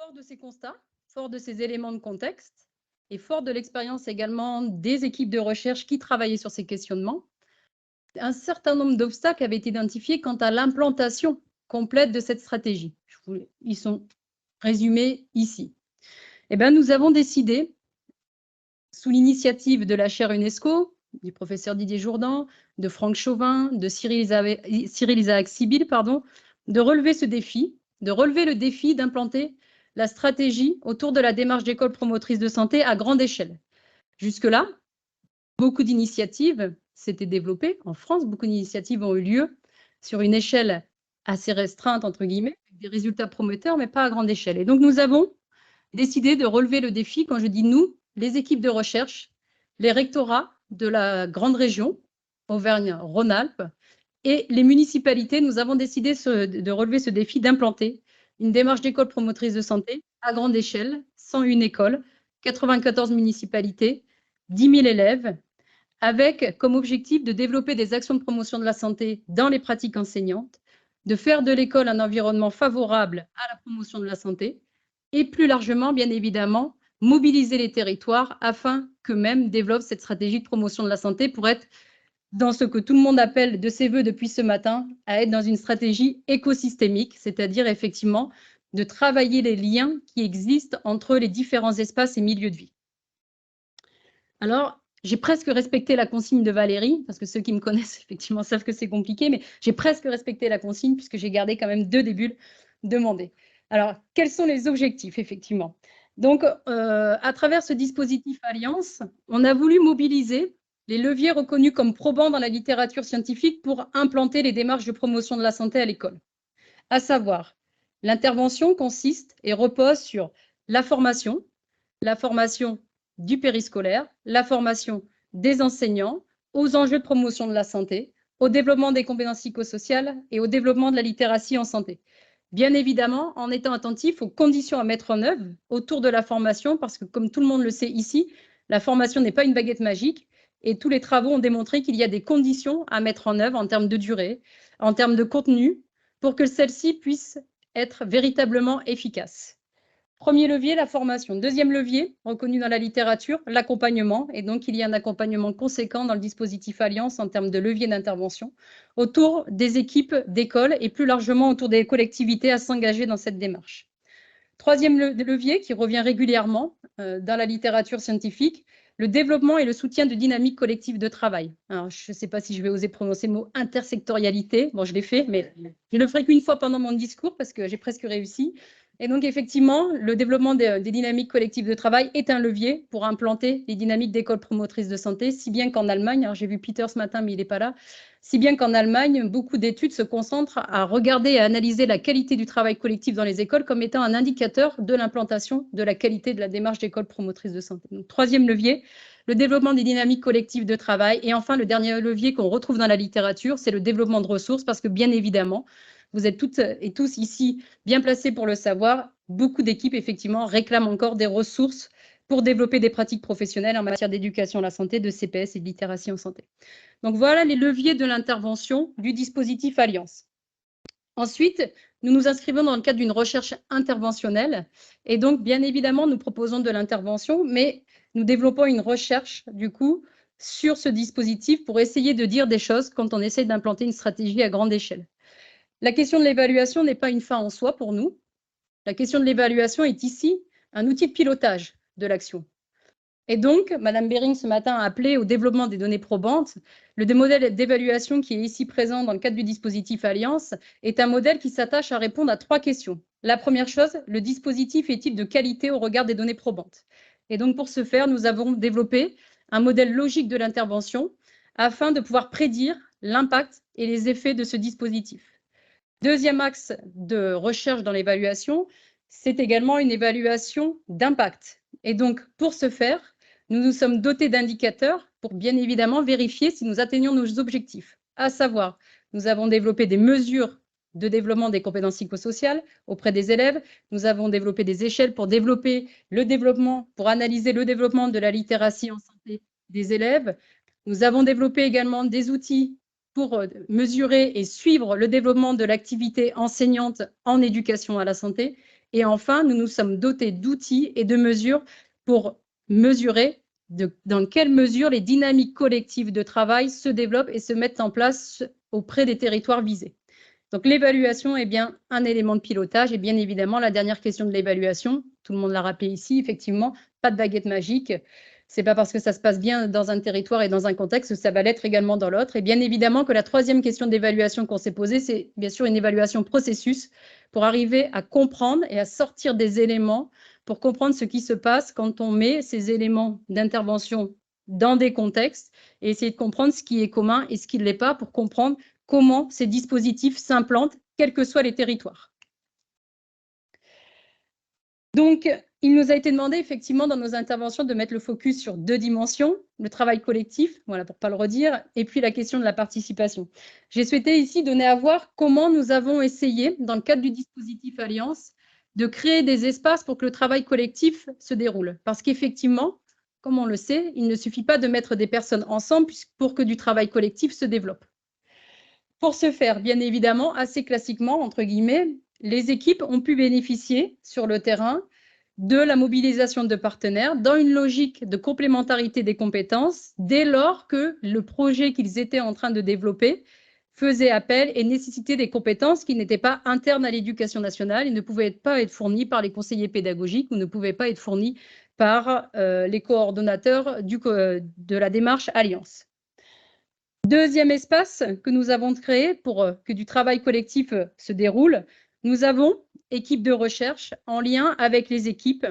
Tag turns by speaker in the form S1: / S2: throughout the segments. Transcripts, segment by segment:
S1: Fort de ces constats, fort de ces éléments de contexte et fort de l'expérience également des équipes de recherche qui travaillaient sur ces questionnements, un certain nombre d'obstacles avaient été identifiés quant à l'implantation complète de cette stratégie. Ils sont résumés ici. Eh bien, nous avons décidé, sous l'initiative de la chaire UNESCO, du professeur Didier Jourdan, de Franck Chauvin, de Cyril Isaac Sibyl, de relever ce défi, de relever le défi d'implanter la stratégie autour de la démarche d'école promotrice de santé à grande échelle. Jusque-là, beaucoup d'initiatives s'étaient développées. En France, beaucoup d'initiatives ont eu lieu sur une échelle assez restreinte, entre guillemets, avec des résultats prometteurs, mais pas à grande échelle. Et donc, nous avons décidé de relever le défi. Quand je dis nous, les équipes de recherche, les rectorats de la grande région, Auvergne-Rhône-Alpes, et les municipalités, nous avons décidé de relever ce défi d'implanter une démarche d'école promotrice de santé à grande échelle, 101 écoles, 94 municipalités, 10 000 élèves, avec comme objectif de développer des actions de promotion de la santé dans les pratiques enseignantes, de faire de l'école un environnement favorable à la promotion de la santé et plus largement, bien évidemment, mobiliser les territoires afin qu'eux-mêmes développent cette stratégie de promotion de la santé pour être dans ce que tout le monde appelle de ses voeux depuis ce matin, à être dans une stratégie écosystémique, c'est-à-dire effectivement de travailler les liens qui existent entre les différents espaces et milieux de vie. Alors, j'ai presque respecté la consigne de Valérie, parce que ceux qui me connaissent effectivement savent que c'est compliqué, mais j'ai presque respecté la consigne puisque j'ai gardé quand même 2 des bulles demandées. Alors, quels sont les objectifs, effectivement? Donc, à travers ce dispositif Alliance, on a voulu mobiliser les leviers reconnus comme probants dans la littérature scientifique pour implanter les démarches de promotion de la santé à l'école. À savoir, l'intervention consiste et repose sur la formation du périscolaire, la formation des enseignants aux enjeux de promotion de la santé, au développement des compétences psychosociales et au développement de la littératie en santé. Bien évidemment, en étant attentif aux conditions à mettre en œuvre autour de la formation, parce que comme tout le monde le sait ici, la formation n'est pas une baguette magique et tous les travaux ont démontré qu'il y a des conditions à mettre en œuvre en termes de durée, en termes de contenu, pour que celle-ci puisse être véritablement efficace. Premier levier, la formation. Deuxième levier, reconnu dans la littérature, l'accompagnement. Et donc, il y a un accompagnement conséquent dans le dispositif Alliance en termes de levier d'intervention autour des équipes d'école et plus largement autour des collectivités à s'engager dans cette démarche. Troisième levier qui revient régulièrement dans la littérature scientifique, le développement et le soutien de dynamiques collectives de travail. Alors, je ne sais pas si je vais oser prononcer le mot intersectorialité. Bon, je l'ai fait, mais je ne le ferai qu'une fois pendant mon discours parce que j'ai presque réussi. Et donc, effectivement, le développement des dynamiques collectives de travail est un levier pour implanter les dynamiques d'écoles promotrices de santé, si bien qu'en Allemagne, j'ai vu Peter ce matin, mais il n'est pas là, si bien qu'en Allemagne, beaucoup d'études se concentrent à regarder et à analyser la qualité du travail collectif dans les écoles comme étant un indicateur de l'implantation de la qualité de la démarche d'école promotrice de santé. Donc, troisième levier, le développement des dynamiques collectives de travail. Et enfin, le dernier levier qu'on retrouve dans la littérature, c'est le développement de ressources, parce que bien évidemment, vous êtes toutes et tous ici bien placés pour le savoir, beaucoup d'équipes, effectivement, réclament encore des ressources pour développer des pratiques professionnelles en matière d'éducation à la santé, de CPS et de littératie en santé. Donc, voilà les leviers de l'intervention du dispositif Alliance. Ensuite, nous nous inscrivons dans le cadre d'une recherche interventionnelle. Et donc, bien évidemment, nous proposons de l'intervention, mais nous développons une recherche, du coup, sur ce dispositif pour essayer de dire des choses quand on essaie d'implanter une stratégie à grande échelle. La question de l'évaluation n'est pas une fin en soi pour nous. La question de l'évaluation est ici un outil de pilotage de l'action. Et donc, Mme Behring, ce matin, a appelé au développement des données probantes. Le modèle d'évaluation qui est ici présent dans le cadre du dispositif Alliance est un modèle qui s'attache à répondre à 3 questions. La première chose, le dispositif est-il de qualité au regard des données probantes? Et donc, pour ce faire, nous avons développé un modèle logique de l'intervention afin de pouvoir prédire l'impact et les effets de ce dispositif. Deuxième axe de recherche dans l'évaluation, c'est également une évaluation d'impact. Et donc, pour ce faire, nous nous sommes dotés d'indicateurs pour bien évidemment vérifier si nous atteignons nos objectifs. À savoir, nous avons développé des mesures de développement des compétences psychosociales auprès des élèves. Nous avons développé des échelles pour analyser le développement de la littératie en santé des élèves. Nous avons développé également des outils pour mesurer et suivre le développement de l'activité enseignante en éducation à la santé. Et enfin, nous nous sommes dotés d'outils et de mesures pour mesurer dans quelle mesure les dynamiques collectives de travail se développent et se mettent en place auprès des territoires visés. Donc, l'évaluation est bien un élément de pilotage. Et bien évidemment, la dernière question de l'évaluation, tout le monde l'a rappelé ici, effectivement, pas de baguette magique. Ce n'est pas parce que ça se passe bien dans un territoire et dans un contexte que ça va l'être également dans l'autre. Et bien évidemment que la troisième question d'évaluation qu'on s'est posée, c'est bien sûr une évaluation processus pour arriver à comprendre et à sortir des éléments pour comprendre ce qui se passe quand on met ces éléments d'intervention dans des contextes et essayer de comprendre ce qui est commun et ce qui ne l'est pas pour comprendre comment ces dispositifs s'implantent, quels que soient les territoires. Donc, il nous a été demandé effectivement dans nos interventions de mettre le focus sur deux dimensions, le travail collectif, voilà pour ne pas le redire, et puis la question de la participation. J'ai souhaité ici donner à voir comment nous avons essayé, dans le cadre du dispositif Alliance, de créer des espaces pour que le travail collectif se déroule. Parce qu'effectivement, comme on le sait, il ne suffit pas de mettre des personnes ensemble pour que du travail collectif se développe. Pour ce faire, bien évidemment, assez classiquement, entre guillemets, les équipes ont pu bénéficier sur le terrain de la mobilisation de partenaires dans une logique de complémentarité des compétences dès lors que le projet qu'ils étaient en train de développer faisait appel et nécessitait des compétences qui n'étaient pas internes à l'éducation nationale et ne pouvaient pas être fournies par les conseillers pédagogiques ou ne pouvaient pas être fournies par les coordonnateurs de la démarche Alliance. Deuxième espace que nous avons créé pour que du travail collectif se déroule, nous avons équipe de recherche en lien avec les équipes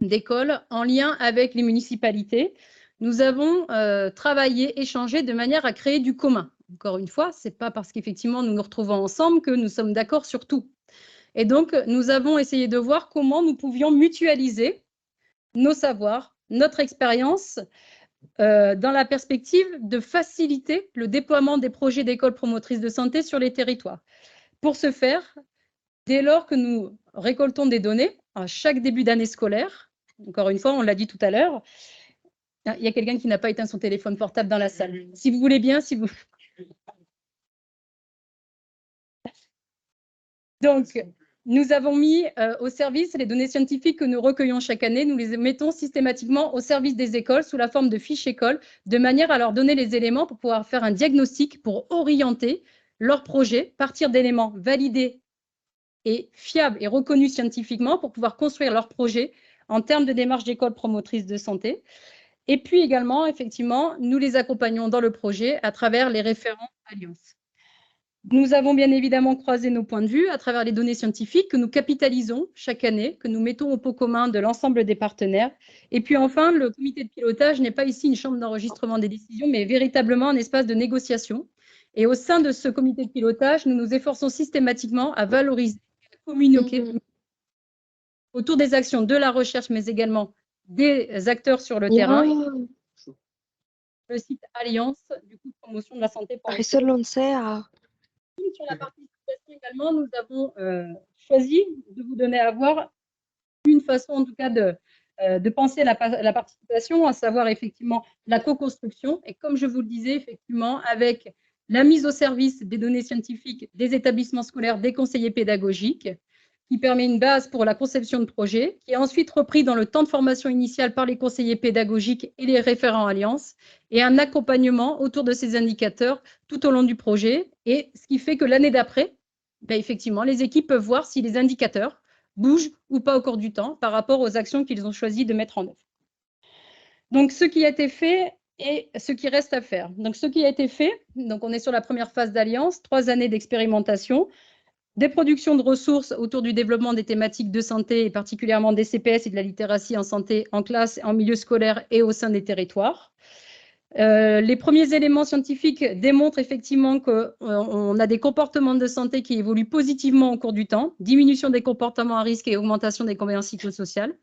S1: d'école, en lien avec les municipalités. Nous avons travaillé, échangé de manière à créer du commun. Encore une fois, ce n'est pas parce qu'effectivement nous nous retrouvons ensemble que nous sommes d'accord sur tout. Et donc, nous avons essayé de voir comment nous pouvions mutualiser nos savoirs, notre expérience, dans la perspective de faciliter le déploiement des projets d'écoles promotrices de santé sur les territoires. Pour ce faire, dès lors que nous récoltons des données à chaque début d'année scolaire, encore une fois, on l'a dit tout à l'heure, il y a quelqu'un qui n'a pas éteint son téléphone portable dans la salle. Si vous voulez bien, si vous... Donc, nous avons mis au service les données scientifiques que nous recueillons chaque année. Nous les mettons systématiquement au service des écoles sous la forme de fiches écoles, de manière à leur donner les éléments pour pouvoir faire un diagnostic pour orienter leur projet, partir d'éléments validés et fiables et reconnus scientifiquement pour pouvoir construire leur projet en termes de démarche d'école promotrice de santé. Et puis également, effectivement, nous les accompagnons dans le projet à travers les référents Alliance. Nous avons bien évidemment croisé nos points de vue à travers les données scientifiques que nous capitalisons chaque année, que nous mettons au pot commun de l'ensemble des partenaires. Et puis enfin, le comité de pilotage n'est pas ici une chambre d'enregistrement des décisions, mais véritablement un espace de négociation. Et au sein de ce comité de pilotage, nous nous efforçons systématiquement à valoriser, à communiquer autour des actions de la recherche, mais également des acteurs sur le terrain. Le site Alliance, du coup, de promotion de la santé. Sur la participation également, nous avons choisi de vous donner à voir une façon, en tout cas, de penser la participation, à savoir effectivement la co-construction. Et comme je vous le disais, effectivement, avec la mise au service des données scientifiques des établissements scolaires, des conseillers pédagogiques, qui permet une base pour la conception de projet, qui est ensuite repris dans le temps de formation initial par les conseillers pédagogiques et les référents Alliance, et un accompagnement autour de ces indicateurs tout au long du projet. Et ce qui fait que l'année d'après, effectivement, les équipes peuvent voir si les indicateurs bougent ou pas au cours du temps par rapport aux actions qu'ils ont choisi de mettre en œuvre. Donc, ce qui a été fait et ce qui reste à faire. Donc, ce qui a été fait, donc on est sur la première phase d'Alliance, 3 années d'expérimentation, des productions de ressources autour du développement des thématiques de santé et particulièrement des CPS et de la littératie en santé en classe, en milieu scolaire et au sein des territoires. Les premiers éléments scientifiques démontrent effectivement qu'on a des comportements de santé qui évoluent positivement au cours du temps, diminution des comportements à risque et augmentation des compétences psychosociales.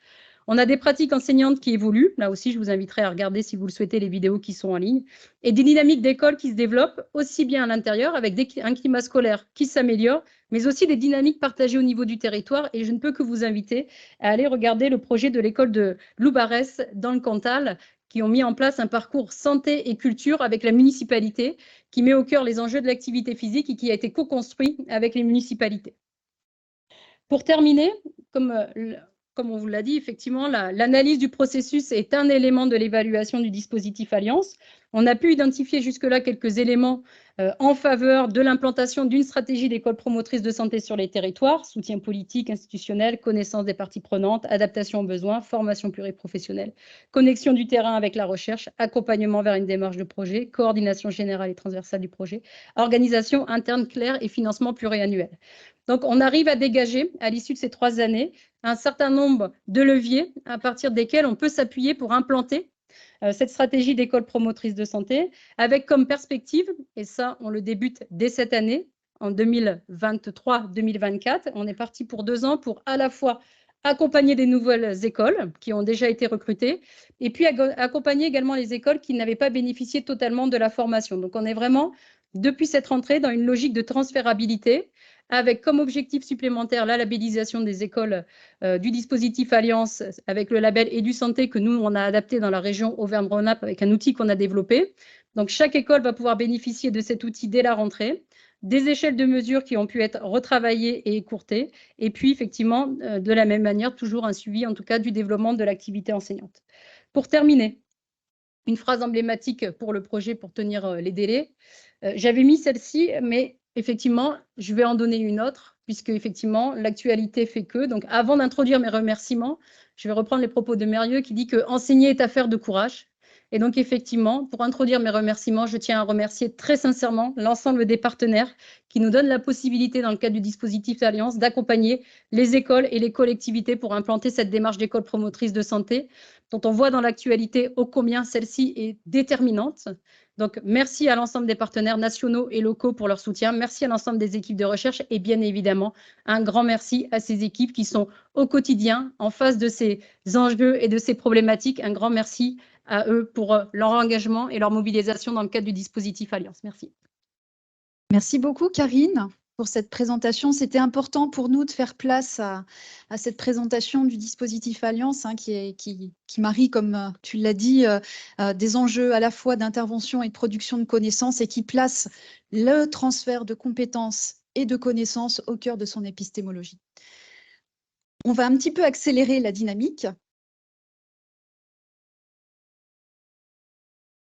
S1: On a des pratiques enseignantes qui évoluent. Là aussi, je vous inviterai à regarder, si vous le souhaitez, les vidéos qui sont en ligne. Et des dynamiques d'école qui se développent aussi bien à l'intérieur, avec un climat scolaire qui s'améliore, mais aussi des dynamiques partagées au niveau du territoire. Et je ne peux que vous inviter à aller regarder le projet de l'école de Loubarès dans le Cantal, qui ont mis en place un parcours santé et culture avec la municipalité, qui met au cœur les enjeux de l'activité physique et qui a été co-construit avec les municipalités. Pour terminer, comme on vous l'a dit, effectivement, l'analyse du processus est un élément de l'évaluation du dispositif Alliance. On a pu identifier jusque-là quelques éléments en faveur de l'implantation d'une stratégie d'école promotrice de santé sur les territoires, soutien politique, institutionnel, connaissance des parties prenantes, adaptation aux besoins, formation pluriprofessionnelle, connexion du terrain avec la recherche, accompagnement vers une démarche de projet, coordination générale et transversale du projet, organisation interne claire et financement pluriannuel. Donc, on arrive à dégager, à l'issue de ces 3 années, un certain nombre de leviers à partir desquels on peut s'appuyer pour implanter cette stratégie d'école promotrice de santé, avec comme perspective, et ça, on le débute dès cette année, en 2023-2024, on est parti pour 2 ans pour à la fois accompagner des nouvelles écoles qui ont déjà été recrutées, et puis accompagner également les écoles qui n'avaient pas bénéficié totalement de la formation. Donc, on est vraiment, depuis cette rentrée, dans une logique de transférabilité, avec comme objectif supplémentaire la labellisation des écoles du dispositif Alliance avec le label EduSanté que nous, on a adapté dans la région Auvergne-Rhône-Alpes avec un outil qu'on a développé. Donc, chaque école va pouvoir bénéficier de cet outil dès la rentrée, des échelles de mesures qui ont pu être retravaillées et écourtées, et puis effectivement, de la même manière, toujours un suivi, en tout cas, du développement de l'activité enseignante. Pour terminer, une phrase emblématique pour le projet pour tenir les délais. J'avais mis celle-ci, mais effectivement, je vais en donner une autre, puisque effectivement, l'actualité fait que. Donc, avant d'introduire mes remerciements, je vais reprendre les propos de Mérieux qui dit que enseigner est affaire de courage. Et donc, effectivement, pour introduire mes remerciements, je tiens à remercier très sincèrement l'ensemble des partenaires qui nous donnent la possibilité, dans le cadre du dispositif Alliance, d'accompagner les écoles et les collectivités pour implanter cette démarche d'école promotrice de santé, dont on voit dans l'actualité ô combien celle-ci est déterminante. Donc, merci à l'ensemble des partenaires nationaux et locaux pour leur soutien. Merci à l'ensemble des équipes de recherche et bien évidemment, un grand merci à ces équipes qui sont au quotidien en face de ces enjeux et de ces problématiques. Un grand merci à eux pour leur engagement et leur mobilisation dans le cadre du dispositif Alliance. Merci.
S2: Merci beaucoup, Karine, pour cette présentation. C'était important pour nous de faire place à cette présentation du dispositif Alliance qui marie, comme tu l'as dit, des enjeux à la fois d'intervention et de production de connaissances et qui place le transfert de compétences et de connaissances au cœur de son épistémologie. On va un petit peu accélérer la dynamique